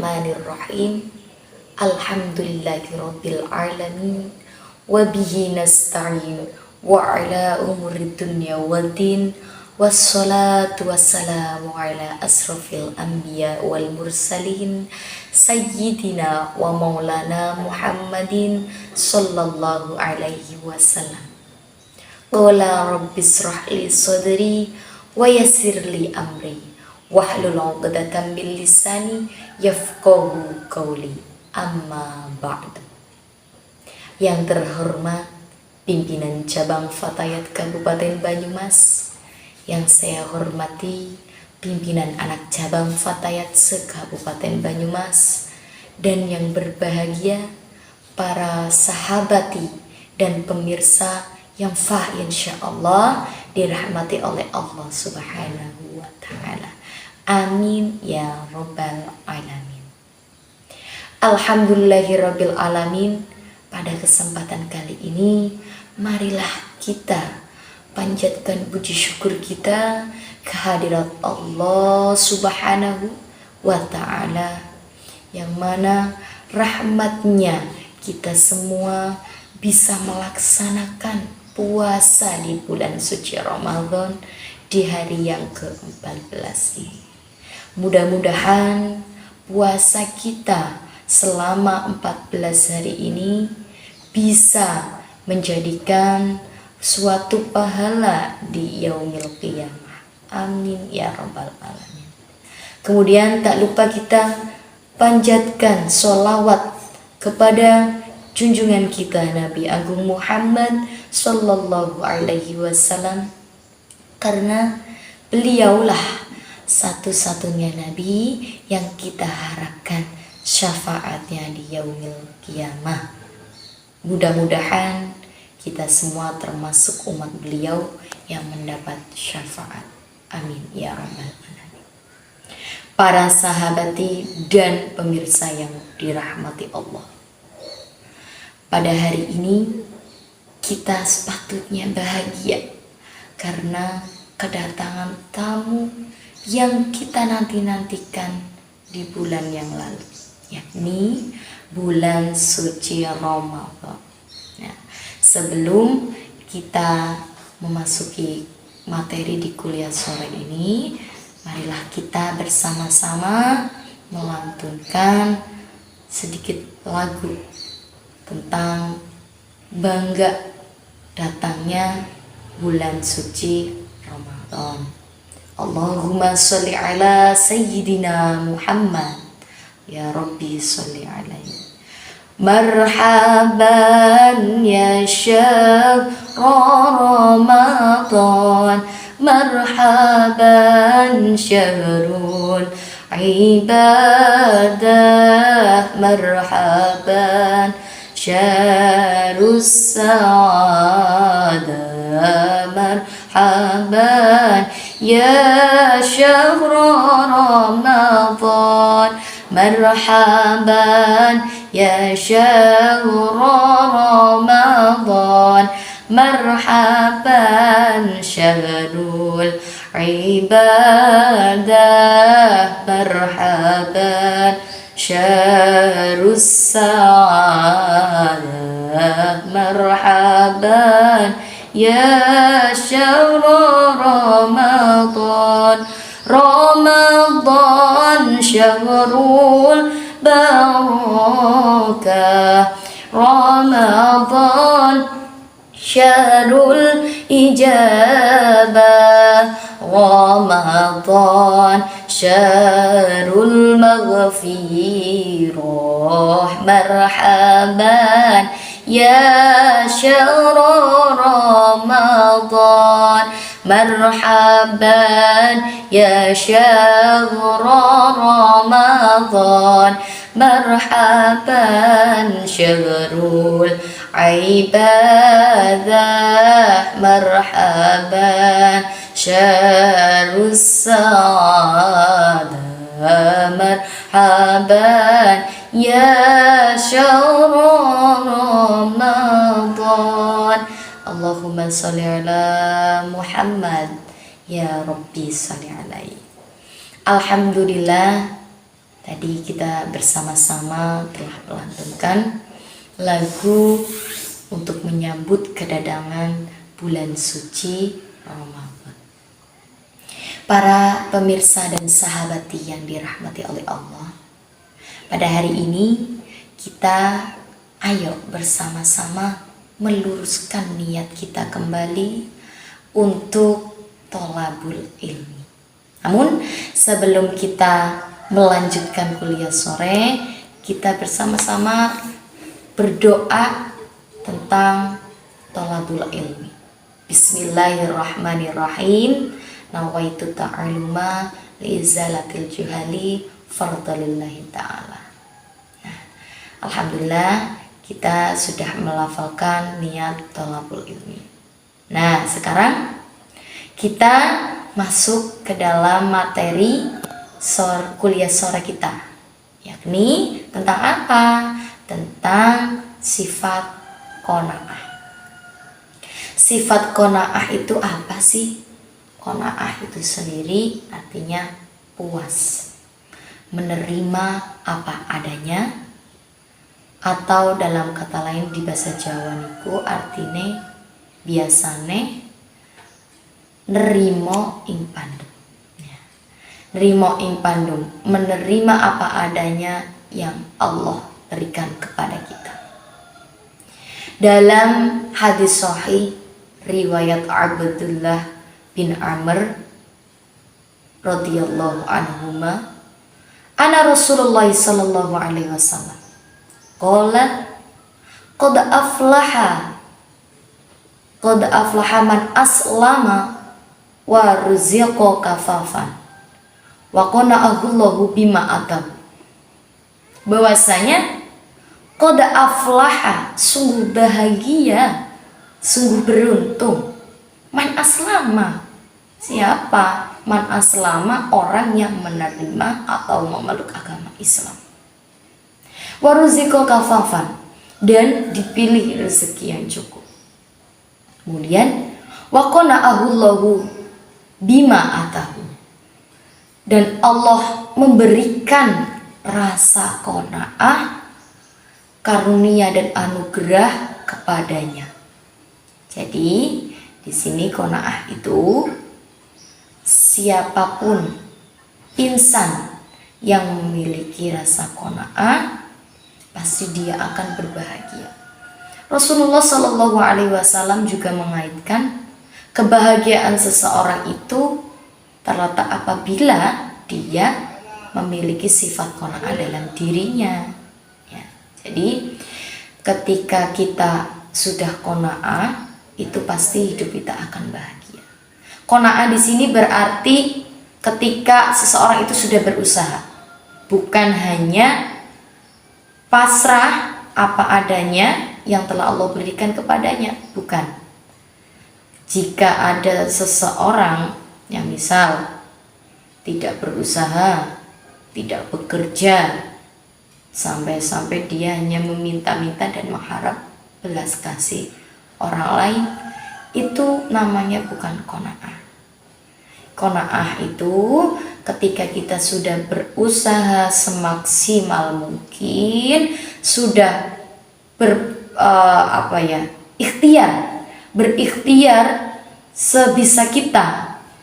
Bismillahirrahmanirrahim. Alhamdulillahirabbil alamin. Wa bihi nasta'in wa ala umuri dunya waddin. Wassalatu wassalamu ala asrafil anbiya wal mursalin sayyidina wa maulana Muhammadin sallallahu alaihi wasallam. Qala rabbishrah li sadri wa yassir li amri wahlul 'uqdatam min lisani yafqahu qawli. Amma ba'du. Yang terhormat pimpinan cabang Fatayat Kabupaten Banyumas, yang saya hormati pimpinan anak cabang Fatayat se-Kabupaten Banyumas, dan yang berbahagia para sahabati dan pemirsa yang insyaallah dirahmati oleh Allah Subhanahu wa taala. Amin ya rabbal alamin. Alhamdulillahirabbil alamin. Pada kesempatan kali ini, marilah kita panjatkan puji syukur kita kehadirat Allah Subhanahu wa ta'ala, yang mana rahmatnya kita semua bisa melaksanakan puasa di bulan suci Ramadan di hari yang ke-14 ini. Mudah-mudahan puasa kita selama 14 hari ini bisa menjadikan suatu pahala di yaumil qiyamah. Amin ya rabbal alamin. Kemudian tak lupa kita panjatkan sholawat kepada junjungan kita Nabi Agung Muhammad sallallahu alaihi wasallam, karena beliaulah satu-satunya Nabi yang kita harapkan syafaatnya di yaumil qiyamah. Mudah-mudahan kita semua termasuk umat beliau yang mendapat syafaat. Amin ya rabbal alamin. Para sahabati dan pemirsa yang dirahmati Allah, pada hari ini kita sepatutnya bahagia karena kedatangan tamu yang kita nanti-nantikan di bulan yang lalu, yakni bulan suci Ramadan. Nah, sebelum kita memasuki materi di kuliah sore ini, marilah kita bersama-sama melantunkan sedikit lagu tentang bangga datangnya bulan suci Ramadan. Allahumma sholli ala sayyidina Muhammad, ya Rabbi sholli alaihi. Marhaban ya syahr Ramadan, marhaban syahrul ibadah, marhaban syahrus sa'adah, marhaban ya syahr Ramadan, marhaban ya syahr Ramadan, marhaban syahrul ibadah, marhaban syahrus sa'adah, marhaban ya syahr Ramadan. Ramadan syahrul barakah, Ramadan syahrul ijabah, Ramadan syahrul maghfirah, marhaban ya syahr Ramadan, marhaban ya syahr Ramadan, marhaban syahrul ibadah, marhaban syahrus sa'adah, marhaban ya syahr Ramadan. Allahumma sholli ala Muhammad, ya Rabbi sholli alaihi. Alhamdulillah, Tadi kita bersama-sama telah melantunkan lagu untuk menyambut kedatangan bulan suci Ramadan. Para pemirsa dan sahabati yang dirahmati oleh Allah, pada hari ini kita ayo bersama-sama meluruskan niat kita kembali untuk tolabul ilmi. Namun sebelum kita melanjutkan kuliah sore, kita bersama-sama berdoa tentang tolabul ilmi. Bismillahirrahmanirrahim. Nawaitu ta'aluma li'izalatil juhali fardalillahi ta'ala. Nah, alhamdulillah kita sudah melafalkan niat tolabul ilmi. Nah, sekarang kita masuk ke dalam materi kuliah sore kita, yakni tentang apa? Tentang sifat qanaah. Sifat qanaah itu apa sih? Qanaah itu sendiri artinya puas, menerima apa adanya, atau dalam kata lain di bahasa Jawa niku artine biasane nerimo ing pandem. Nerimo ing pandem, menerima apa adanya yang Allah berikan kepada kita. Dalam hadis sahih riwayat Abdullah bin Amr radhiyallahu anhuma, ana Rasulullah sallallahu alaihi wasallam qala qad aflaha man aslama wa ruziqa kafafan wa qana'ahullahu bima atab. Bahwasanya qad aflaha, sungguh bahagia, sungguh beruntung, man aslama. Siapa? Man aslama, orang yang menerima atau memeluk agama Islam. Wa ruziqa kafafan, dan dipilih rezeki yang cukup. Kemudian wa qana'ahullahu bima atahu, dan Allah memberikan rasa qanaah, karunia dan anugerah kepadanya. Jadi di sini qanaah itu siapapun insan yang memiliki rasa qanaah pasti dia akan berbahagia. Rasulullah Shallallahu Alaihi Wasallam juga mengaitkan kebahagiaan seseorang itu terletak apabila dia memiliki sifat qanaah dalam dirinya. Ya, jadi ketika kita sudah qanaah, itu pasti hidup kita akan bahagia. Qanaah di sini berarti ketika seseorang itu sudah berusaha, bukan hanya pasrah apa adanya yang telah Allah berikan kepadanya, bukan. Jika ada seseorang yang misal tidak berusaha, tidak bekerja, sampai-sampai dia hanya meminta-minta dan mengharap belas kasih orang lain, itu namanya bukan qanaah. Qanaah itu ketika kita sudah berusaha semaksimal mungkin, sudah berikhtiar sebisa kita.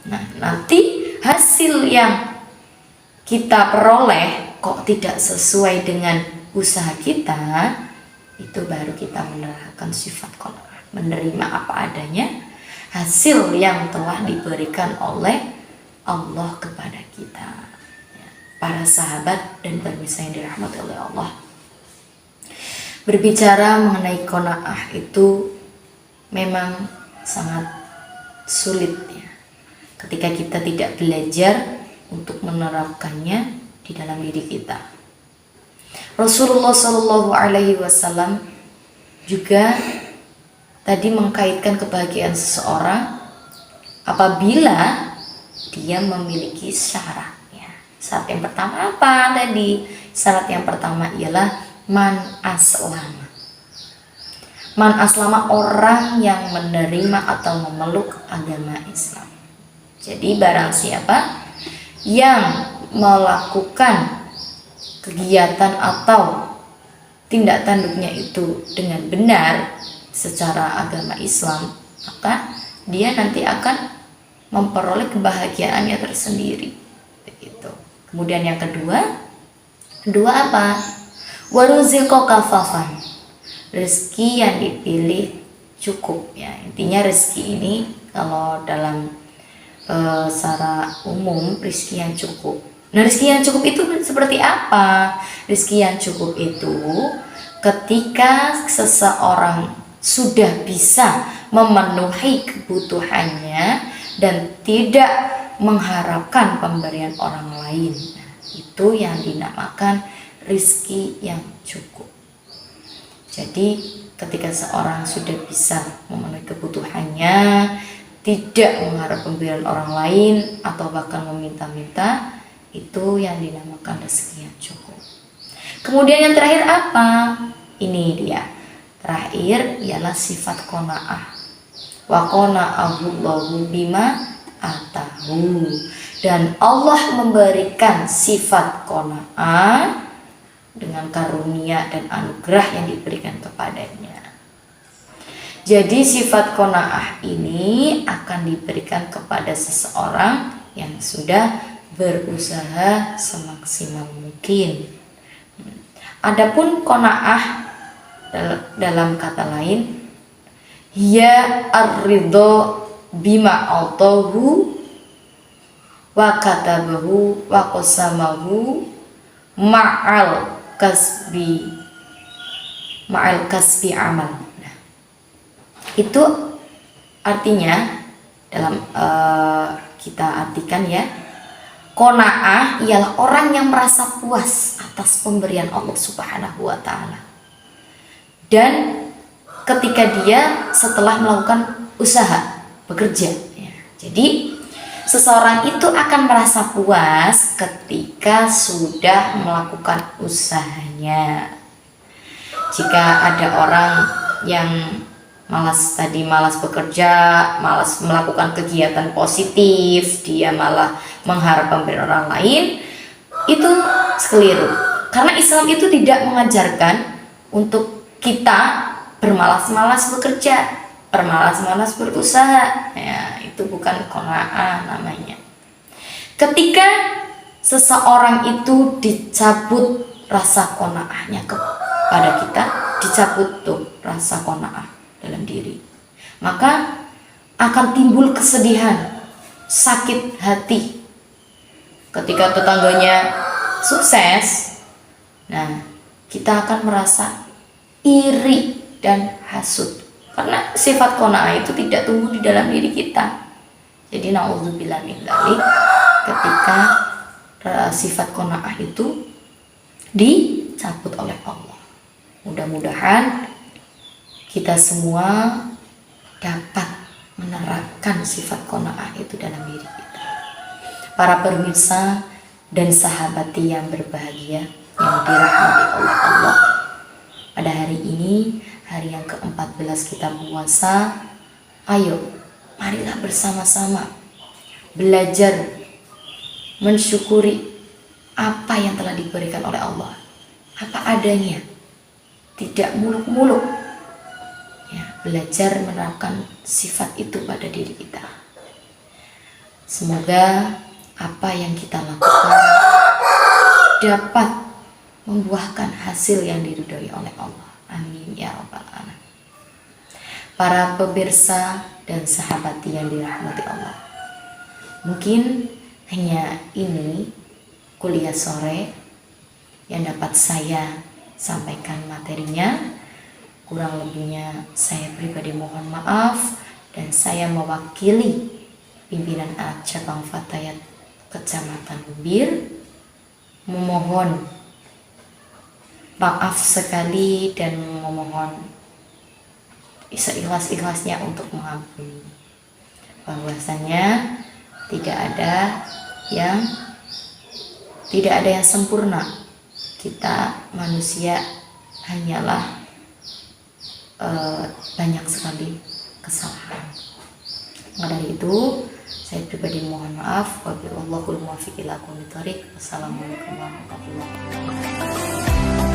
Nah, nanti hasil yang kita peroleh kok tidak sesuai dengan usaha kita, itu baru kita menerapkan sifat qanaah, menerima apa adanya hasil yang telah diberikan oleh Allah kepada kita. Para sahabat dan pemirsa yang dirahmati oleh Allah, berbicara mengenai qanaah itu memang sangat sulit ya, ketika kita tidak belajar untuk menerapkannya di dalam diri kita. Rasulullah Shallallahu Alaihi Wasallam juga tadi mengkaitkan kebahagiaan seseorang apabila dia memiliki syarat. Ya. Syarat yang pertama apa tadi? Syarat yang pertama ialah man aslama. Man aslama, orang yang menerima atau memeluk agama Islam. Jadi barang siapa yang melakukan kegiatan atau tindak tanduknya itu dengan benar secara agama Islam, maka dia nanti akan memperoleh kebahagiaannya tersendiri. Begitu. Kemudian yang kedua apa? Waruziqo kafafan. Rezeki yang dipilih cukup ya. Intinya rezeki ini kalau dalam secara umum rezeki yang cukup. Nah, rezeki yang cukup itu seperti apa? Rezeki yang cukup itu ketika seseorang sudah bisa memenuhi kebutuhannya dan tidak mengharapkan pemberian orang lain. Nah, itu yang dinamakan rezeki yang cukup. Jadi ketika seorang sudah bisa memenuhi kebutuhannya, tidak mengharap pemberian orang lain atau bahkan meminta-minta, itu yang dinamakan rezeki yang cukup. Kemudian yang terakhir apa? Ini dia. Terakhir ialah sifat qanaah. Wa qana'ahullahu bima atahu. Dan Allah memberikan sifat qanaah dengan karunia dan anugerah yang diberikan kepadanya. Jadi sifat qanaah ini akan diberikan kepada seseorang yang sudah berusaha semaksimal mungkin. Adapun qanaah dalam kata lain, ya ar-ridho bima atahu wa katabahu wa qasamahu ma'al kasbi amal. Nah, itu artinya dalam kita artikan ya, qanaah ialah orang yang merasa puas atas pemberian Allah Subhanahu wa taala. Dan ketika dia setelah melakukan usaha, bekerja ya. Jadi seseorang itu akan merasa puas ketika sudah melakukan usahanya. Jika ada orang yang malas bekerja, malas melakukan kegiatan positif, dia malah mengharap pemberian orang lain, itu keliru. Karena Islam itu tidak mengajarkan untuk kita bermalas-malas bekerja, bermalas-malas berusaha. Ya, itu bukan qanaah namanya. Ketika seseorang itu dicabut rasa qanaahnya kepada kita, dicabut tuh rasa qanaah dalam diri, maka akan timbul kesedihan, sakit hati. Ketika tetangganya sukses, nah kita akan merasa iri dan hasut, karena sifat qanaah itu tidak tumbuh di dalam diri kita. Jadi na'udzubillah min dzalik, ketika sifat qanaah itu dicabut oleh Allah. Mudah-mudahan kita semua dapat menerapkan sifat qanaah itu dalam diri kita. Para pemirsa dan sahabati yang berbahagia, yang dirahmati oleh Allah, pada hari ini, hari yang ke-14 kita puasa, ayo marilah bersama-sama belajar mensyukuri apa yang telah diberikan oleh Allah, apa adanya, tidak muluk-muluk ya, belajar menerapkan sifat itu pada diri kita. Semoga apa yang kita lakukan dapat membuahkan hasil yang diridhoi oleh Allah. Amin ya rabbal alamin. Para pemirsa dan sahabat yang dirahmati Allah, mungkin hanya ini kuliah sore yang dapat saya sampaikan materinya. Kurang lebihnya saya pribadi mohon maaf, dan saya mewakili pimpinan anak cabang Fatayat Kecamatan Lubir memohon maaf sekali dan memohon seikhlas-ikhlasnya untuk mengampuni, bahwasanya tidak ada yang sempurna. Kita manusia hanyalah banyak sekali kesalahan. Maka dari itu Saya pribadi mohon maaf. Wallahul muwaffiq ila aqwamit thoriq. Wassalamualaikum warahmatullahi wabarakatuh.